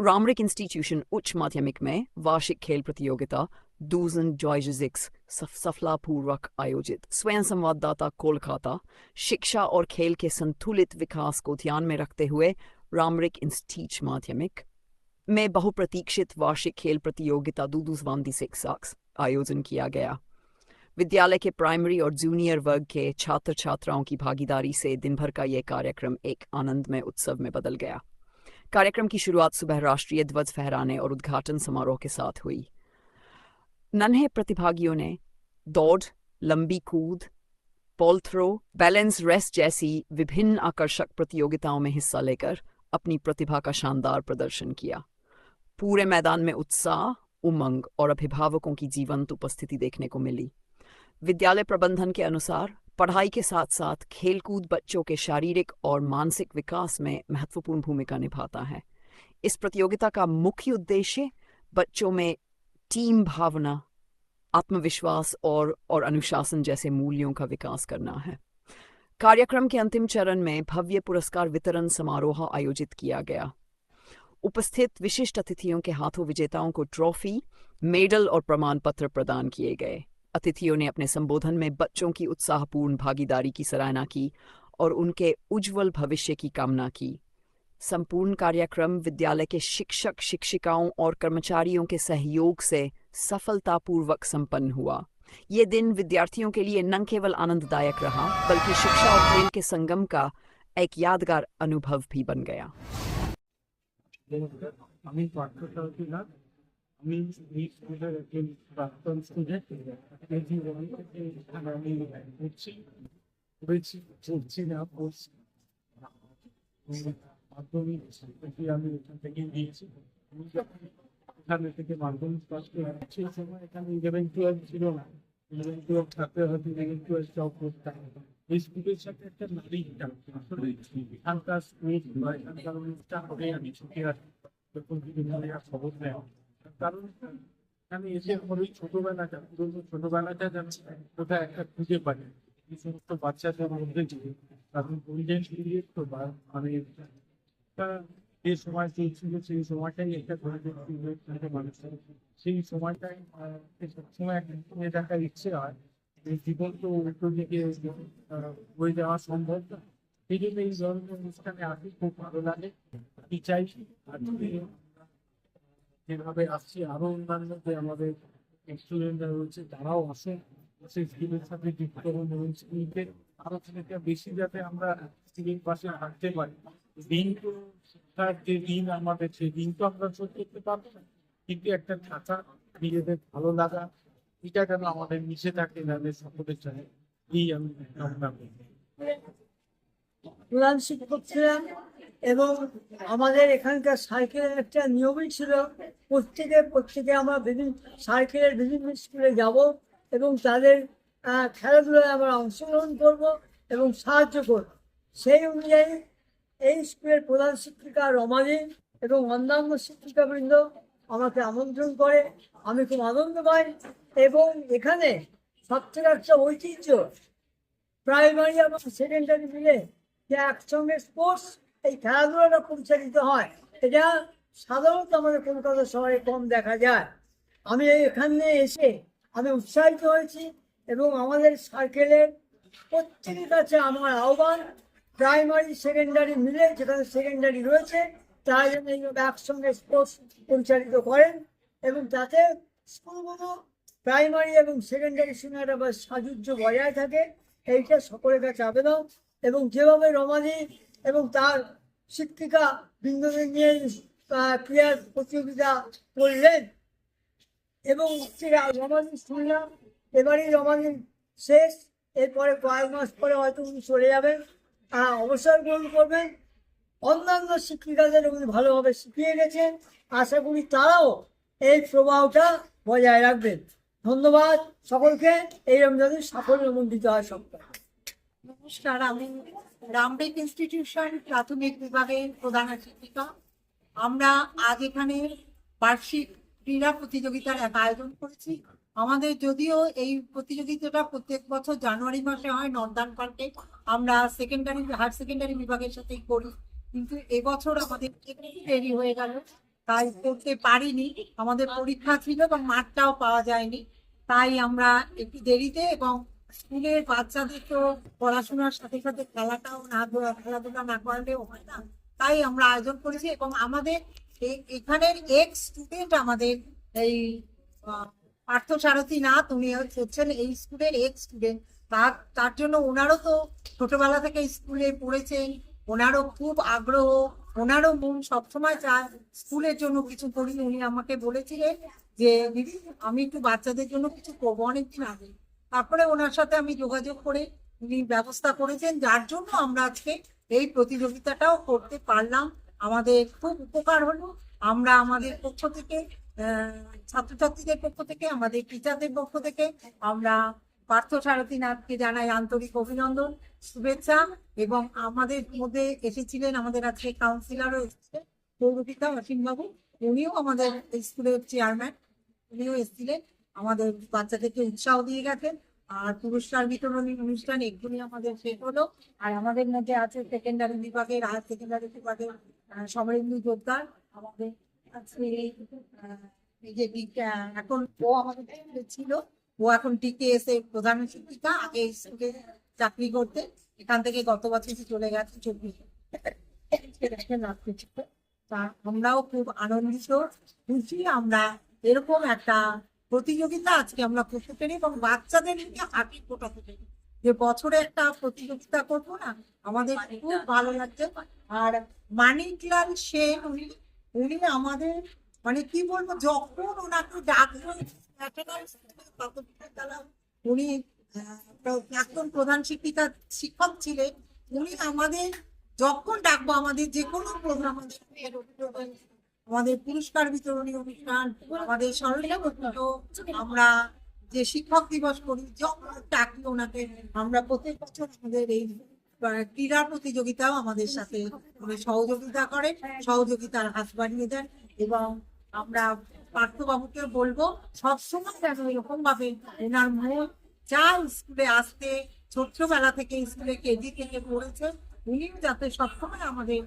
रामरिक institution उच्च माध्यमिक में वार्षिक खेल प्रतियोगिता डूजन जॉयजिक्स सफलतापूर्वक आयोजित। स्वयं संवाददाता कोलकाता। शिक्षा और खेल के संतुलित विकास को ध्यान में रखते हुए रामरिक इंस्टीट्यूट माध्यमिक में बहुप्रतीक्षित वार्षिक खेल प्रतियोगिता डूडूजवांदी आयोजन किया गया। विद्यालय के प्राइमरी और जूनियर वर्ग के छात्र छात्राओं की भागीदारी से दिन भर का यह कार्यक्रम एक आनंदमय उत्सव में बदल गया। कार्यक्रम की शुरुआत सुबह राष्ट्रीय ध्वज फहराने और उद्घाटन समारोह के साथ हुई। नन्हे प्रतिभागियों ने दौड़, लंबी कूद, पॉल थ्रो, बैलेंस रेस्ट जैसी विभिन्न आकर्षक प्रतियोगिताओं में हिस्सा लेकर अपनी प्रतिभा का शानदार प्रदर्शन किया। पूरे मैदान में उत्साह, उमंग और अभिभावकों की जीवंत उपस्थिति देखने को मिली। विद्यालय प्रबंधन के अनुसार पढ़ाई के साथ साथ खेलकूद बच्चों के शारीरिक और मानसिक विकास में महत्वपूर्ण भूमिका निभाता है। इस प्रतियोगिता का मुख्य उद्देश्य बच्चों में टीम भावना, आत्मविश्वास और अनुशासन जैसे मूल्यों का विकास करना है। कार्यक्रम के अंतिम चरण में भव्य पुरस्कार वितरण समारोह आयोजित किया गया। उपस्थित विशिष्ट अतिथियों के हाथों विजेताओं को ट्रॉफी, मेडल और प्रमाण पत्र प्रदान किए गए। अतिथियों ने अपने संबोधन में बच्चों की उत्साहपूर्ण भागीदारी की सराहना की और उनके उज्जवल भविष्य की कामना की। संपूर्ण कार्यक्रम विद्यालय के शिक्षक, शिक्षिकाओं और कर्मचारियों के सहयोग से सफलतापूर्वक संपन्न हुआ। ये दिन विद्यार्थियों के लिए न केवल आनंददायक रहा, बल्कि शिक्षा और खेल के संगम का एक यादगार अनुभव भी बन गया। আমি এই স্কুলের একজন প্রাক্তন স্টুডেন্ট। এই জীবনে আমি পড়ছি চলছি না পড়ছি মাধ্যমিক আমি এখান থেকে দিয়েছি। এখানে থেকে মাধ্যমিক পাস করে সেই সময় এখানে 11-12 ছিল না। 11-12 থাকতে হয়তো 11-12 জব করতাম। এই স্কুলের সাথে একটা নারী আসলে এখানকার স্কুল বা এখানকার অনুষ্ঠান হবে আমি ছুটি আসি তখন যদি খবর নেয়। কারণ আমি এসে ওই ছোটবেলাটা ছোটবেলাটা যেন কোথায় একটা খুঁজে পাই এই সমস্ত বাচ্চাদের মধ্যে দিয়ে। কারণ গোল্ডেন পিরিয়ড তো মানে যে সময় চলছিল সেই সময়টাই একটা গোল্ডেন পিরিয়ড মানুষের। সেই সময়টাই সবসময় একটা দেখার ইচ্ছে হয়। এই জীবন তো উল্টো দিকে হয়ে যাওয়া সম্ভব না। সেই জন্য এই ধরনের অনুষ্ঠানে আসি, খুব ভালো লাগে। আমি চাইছি আর যেভাবে আসছে আরো অন্যান্য যে আমাদের স্টুডেন্টরা রয়েছে তারাও আসে, সেই স্কুলের সাথে যুক্ত হন এবং স্কুলকে আরো থেকে বেশি যাতে আমরা স্কুলের পাশে থাকতে পারি। দিন তো শিক্ষার যে দিন আমাদের সেই দিন তো আমরা শোধ করতে পারবো না, কিন্তু একটা থাকা, নিজেদের ভালো লাগা, এটা যেন আমাদের মিশে থাকে যাদের সকলের চাই, এই আমি কামনা করি। প্রধান শিক্ষক ছিলাম এবং আমাদের এখানকার সাইকেলের একটা নিয়মই ছিল প্রত্যেকে আমরা সাইকেলের বিভিন্ন স্কুলে যাব এবং তাদের খেলাধুলায় আমরা অংশগ্রহণ করব এবং সাহায্য করব। সেই অনুযায়ী এই স্কুলের প্রধান শিক্ষিকা রমাদি এবং অন্যান্য শিক্ষিকাবৃন্দ আমাকে আমন্ত্রণ করে, আমি খুব আনন্দ পাই। এবং এখানে সবথেকে একটা ঐতিহ্য, প্রাইমারি এবং সেকেন্ডারি মিলে যে একসঙ্গে স্পোর্টস এই খেলাধুলাটা পরিচালিত হয়, এটা সাধারণত আমাদের কলকাতা শহরে কম দেখা যায়। আমি এখানে এসে আমি উৎসাহিত হয়েছি এবং আমাদের সার্কেলের প্রত্যেকের কাছে আমার আহ্বান, প্রাইমারি সেকেন্ডারি মিলে যেখানে সেকেন্ডারি রয়েছে তারা যেন এইভাবে একসঙ্গে স্পোর্টস পরিচালিত করেন এবং তাতে স্কুলগুলো প্রাইমারি এবং সেকেন্ডারি সঙ্গে একটা সাযুজ্য বজায় থাকে, এইটা সকলের কাছে আবেদন। এবং যেভাবে রমাদি এবং তার শিক্ষিকা বৃন্দদের নিয়ে ক্রীড়ার প্রতিযোগিতা করলেন এবং রমাদি শুনলাম এবারই রমাদি শেষ, এরপরে কয়েক মাস পরে হয়তো উনি চলে যাবেন, অবসর গ্রহণ করবেন। অন্যান্য শিক্ষিকাদের উনি ভালোভাবে শিখিয়ে গেছেন, আশা করি তারাও এই প্রবাহটা বজায় রাখবেন। ধন্যবাদ সকলকে, এই রমজানের সাফল্যমণ্ডিত হয় সপ্তাহ। নমস্কার, আমি রামরিক ইনস্টিটিউশন প্রাথমিক বিভাগের প্রধান শিক্ষিকা। আমরা আজ এখানে বার্ষিক ক্রীড়া প্রতিযোগিতার এক আয়োজন করেছি। আমাদের যদিও এই প্রতিযোগিতাটা প্রত্যেক বছর জানুয়ারি মাসে হয় নর্দার্ন পার্কে, আমরা হায়ার সেকেন্ডারি বিভাগের সাথেই করি, কিন্তু এবছর আমাদের দেরি হয়ে গেল, তাই করতে পারিনি, আমাদের পরীক্ষা ছিল এবং মাঠটাও পাওয়া যায়নি, তাই আমরা একটু দেরিতে, এবং স্কুলের বাচ্চাদের তো পড়াশোনার সাথে সাথে খেলাধুলা না করালেও হয় না, তাই আমরা আয়োজন করেছি। এবং আমাদের এখানের এক্স স্টুডেন্ট, আমাদের এই পার্থসারথী নাথ, উনি হচ্ছেন এই স্কুলের এক্স স্টুডেন্ট। তার জন্য ওনারও তো ছোটবেলা থেকে স্কুলে পড়েছেন, ওনারও খুব আগ্রহ, ওনারও মন সবসময় চায় স্কুলের জন্য কিছু করি। উনি আমাকে বলেছিলেন যে দিদি আমি একটু বাচ্চাদের জন্য কিছু করবো, অনেকদিন আগে। তারপরে ওনার সাথে আমি যোগাযোগ করে উনি ব্যবস্থা করেছেন, যার জন্য আমরা আজকে এই প্রতিযোগিতাটাও করতে পারলাম। আমাদের খুব উপকার হলো। আমরা আমাদের পক্ষ থেকে, ছাত্রছাত্রীদের পক্ষ থেকে, আমাদের টিচারদের পক্ষ থেকে আমরা পার্থসারথী নাথকে জানাই আন্তরিক অভিনন্দন, শুভেচ্ছা। এবং আমাদের মধ্যে এসেছিলেন, আমাদের আজকে কাউন্সিলরও এসেছিলেন, পৌরপিতা অসীমবাবু, উনিও আমাদের স্কুলের চেয়ারম্যান, উনিও এসেছিলেন, আমাদের বাচ্চাদেরকে উৎসাহ দিয়ে গেছেন। আর পুরস্কার বিতরণী অনুষ্ঠান এগুলি আমাদের শেষ হলো। আর আমাদের মধ্যে আছে সেকেন্ডারি বিভাগের, হায়ার সেকেন্ডারি বিভাগের সমরেন্দু জোরদার, আমাদের আছে এই যে এখন ও আমাদের স্কুলে ছিল, ও এখন টিকেএস এর প্রধান শিক্ষিকা, আগে স্কুলে চাকরি করতে, এখান থেকে গত বছর চলে গেছে 24। তা আমরাও খুব আনন্দিত, খুশি আমরা এরকম একটা প্রতিযোগিতা আজকে আমরা করতে পারি, এবং বাচ্চাদের নিয়ে হাঁটি ফোটাতে পারি, যে বছরে একটা প্রতিযোগিতা করবো না, আমাদের খুব ভালো লাগছে। আর মানিকলাল সেন, উনি আমাদের মানে কি বলবো, যখন ওনাকে ডাকবো, উনি প্রাক্তন প্রধান শিক্ষক ছিলেন, উনি আমাদের যখন ডাকবো, আমাদের যে কোনো প্রোগ্রাম, আমাদের পুরস্কার বিতরণী অনুষ্ঠান, আমাদের স্মরণীয়, আমরা যে শিক্ষক দিবস করি, যখন ডাকি ওনাকে, আমরা প্রত্যেক বছর আমাদের এই ক্রীড়া প্রতিযোগিতাও আমাদের সাথে সহযোগিতা করেন, সহযোগিতার হাত বাড়িয়ে দেন। এবং আমরা পার্থবাবুকে বলবো সবসময় যেন এরকম ভাবে ওনার মন যা স্কুলে আসতে, ছোট্টবেলা থেকে স্কুলে কেজি থেকে পড়েছে, উনিও যাতে সবসময় আমাদের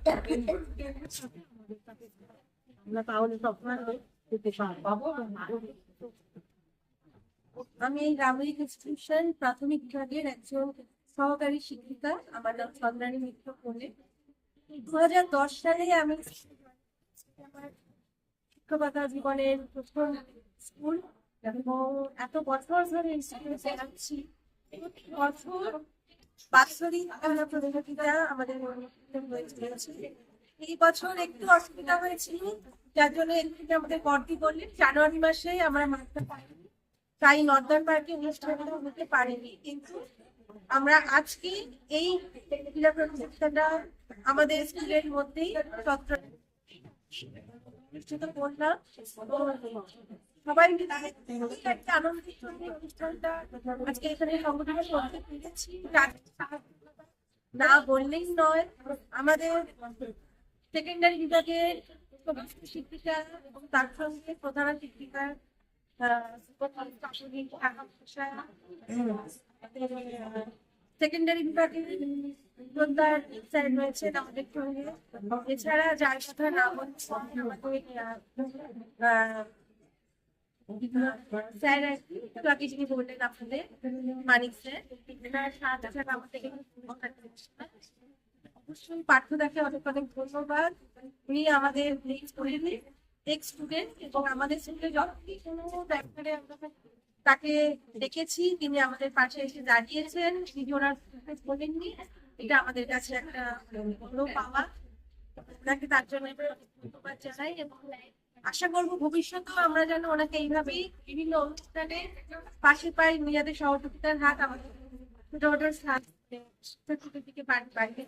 আমরা তাহলে সবসময় পেতে পাবো। আমি এই রামরিক ইনস্টিটিউশন প্রাথমিক বিভাগের একজন সহকারী শিক্ষিকা। আমার নাম চন্দ্রানী মিত্র বলে। 2010 সালে আমি আমার শিক্ষকতা জীবনের প্রথম স্কুল, এবং এত বছর ধরে ইনস্টিটিউটে আছি। বছর বাৎসরিক প্রতিযোগিতা আমাদের হয়েছে। এই বছর একটু অসুবিধা হয়েছিল, যার জন্য আমাদের বর্তি বললেন জানুয়ারি মাসে আমরা মাঠটা পাইনি, তাই নর্দান পার্কে অনুষ্ঠানটা হতে পারেনি। কিন্তু আমরা আজকে এই ক্রীড়া প্রতিযোগিতাটা আমাদের স্কুলের মধ্যেই অনুষ্ঠিত করলাম। সবাই মিলে একটা আনন্দিত অনুষ্ঠানটা আজকে এখানে সংগঠন করতে পেরেছি। না বললেই নয়, আমাদের সেকেন্ডারি বিভাগের শিক্ষিকা এবং তার সঙ্গে প্রধান শিক্ষিকা সেকেন্ডারি বিভাগের স্যার রয়েছেন আমাদের সঙ্গে। এছাড়া যার কথা না বলছি আমাদের স্যার বাকি যিনি বললেন আপনাদের মানিক স্যার, আমাদের অবশ্যই পাঠ্যদাকে অনেক অনেক ধন্যবাদ। উনি আমাদের স্টুডেন্ট, এবং আমাদের স্কুলে যখনই কোনো ব্যাপারে আমরা তাকে দেখেছি, তিনি আমাদের পাশে এসে দাঁড়িয়েছেন, তিনি ওনার বলেননি, এটা আমাদের কাছে একটা বড় পাওয়া। ওনাকে তার জন্য ধন্যবাদ জানাই, এবং আশা করবো ভবিষ্যতেও আমরা যেন ওনাকে এইভাবেই বিভিন্ন অনুষ্ঠানে পাশে পাই, নিজেদের সহযোগিতার হাত আমাদের ছোট ছোট দিকে বাড়িতে